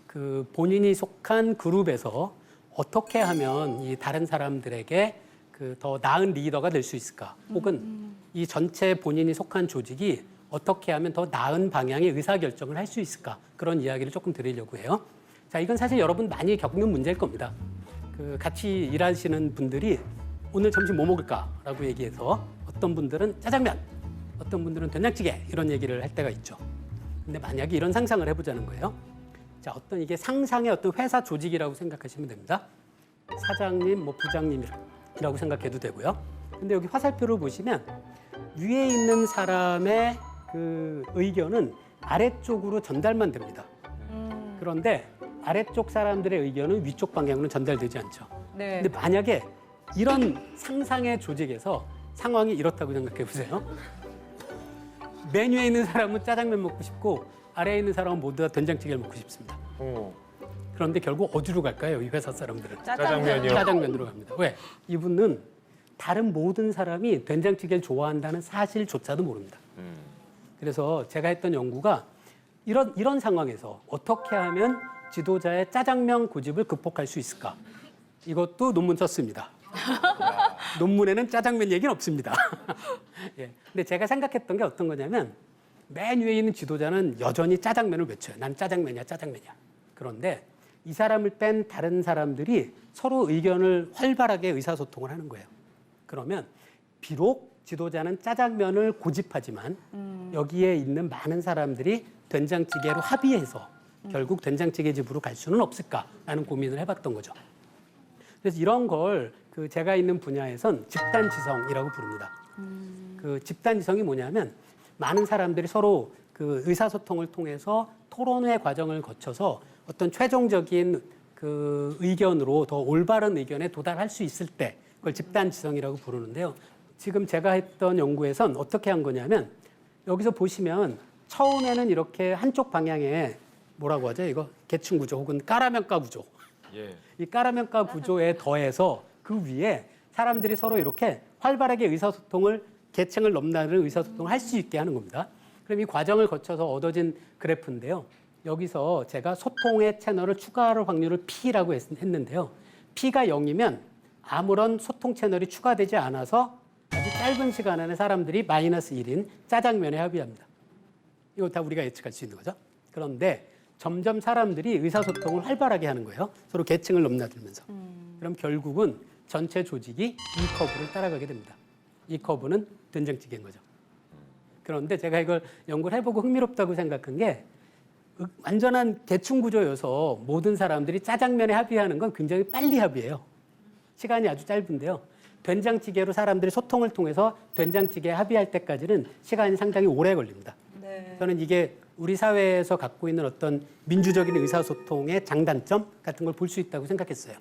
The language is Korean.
그 본인이 속한 그룹에서 어떻게 하면 이 다른 사람들에게 그 더 나은 리더가 될 수 있을까? 혹은 이 전체 본인이 속한 조직이 어떻게 하면 더 나은 방향의 의사결정을 할 수 있을까? 그런 이야기를 조금 드리려고 해요. 자, 이건 사실 여러분 많이 겪는 문제일 겁니다. 그 같이 일하시는 분들이 오늘 점심 뭐 먹을까라고 얘기해서 어떤 분들은 짜장면, 어떤 분들은 된장찌개 이런 얘기를 할 때가 있죠. 근데 만약에 이런 상상을 해보자는 거예요. 자, 어떤 이게 상상의 어떤 회사 조직이라고 생각하시면 됩니다. 사장님, 뭐 부장님이라고 생각해도 되고요. 근데 여기 화살표를 보시면 위에 있는 사람의 그 의견은 아래쪽으로 전달만 됩니다. 그런데 아래쪽 사람들의 의견은 위쪽 방향으로 전달되지 않죠. 네. 근데 만약에 이런 상상의 조직에서 상황이 이렇다고 생각해 보세요. 맨 위에 있는 사람은 짜장면 먹고 싶고 아래에 있는 사람은 모두 다 된장찌개를 먹고 싶습니다. 그런데 결국 어디로 갈까요? 이 회사 사람들은. 짜장면이요. 짜장면으로 갑니다. 왜? 이분은 다른 모든 사람이 된장찌개를 좋아한다는 사실조차도 모릅니다. 그래서 제가 했던 연구가 이런 상황에서 어떻게 하면 지도자의 짜장면 고집을 극복할 수 있을까? 이것도 논문 썼습니다. 논문에는 짜장면 얘기는 없습니다. 예. 근데 제가 생각했던 게 어떤 거냐면 맨 위에 있는 지도자는 여전히 짜장면을 외쳐요. 난 짜장면이야, 짜장면이야. 그런데 이 사람을 뺀 다른 사람들이 서로 의견을 활발하게 의사소통을 하는 거예요. 그러면 비록 지도자는 짜장면을 고집하지만 여기에 있는 많은 사람들이 된장찌개로 합의해서 결국 된장찌개 집으로 갈 수는 없을까라는 고민을 해봤던 거죠. 그래서 이런 걸 그 제가 있는 분야에선 집단지성이라고 부릅니다. 그 집단지성이 뭐냐면 많은 사람들이 서로 그 의사소통을 통해서 토론회 과정을 거쳐서 어떤 최종적인 그 의견으로 더 올바른 의견에 도달할 수 있을 때 그걸 집단지성이라고 부르는데요. 지금 제가 했던 연구에선 어떻게 한 거냐면 여기서 보시면 처음에는 이렇게 한쪽 방향에 뭐라고 하죠? 이거 계층 구조 혹은 까라면가 구조. 예. 이 까라면가 구조에 더해서 그 위에 사람들이 서로 이렇게 활발하게 의사소통을 계층을 넘나드는 의사소통을 할 수 있게 하는 겁니다. 그럼 이 과정을 거쳐서 얻어진 그래프인데요. 여기서 제가 소통의 채널을 추가할 확률을 P라고 했는데요. P가 0이면 아무런 소통 채널이 추가되지 않아서 아주 짧은 시간 안에 사람들이 마이너스 1인 짜장면에 합의합니다. 이거 다 우리가 예측할 수 있는 거죠. 그런데 점점 사람들이 의사소통을 활발하게 하는 거예요. 서로 계층을 넘나들면서. 그럼 결국은 전체 조직이 이 커브를 따라가게 됩니다. 이 커브는 된장찌개인 거죠. 그런데 제가 이걸 연구를 해보고 흥미롭다고 생각한 게 완전한 계층 구조여서 모든 사람들이 짜장면에 합의하는 건 굉장히 빨리 합의해요. 시간이 아주 짧은데요. 된장찌개로 사람들이 소통을 통해서 된장찌개에 합의할 때까지는 시간이 상당히 오래 걸립니다. 네. 저는 이게 우리 사회에서 갖고 있는 어떤 민주적인 의사소통의 장단점 같은 걸 볼 수 있다고 생각했어요.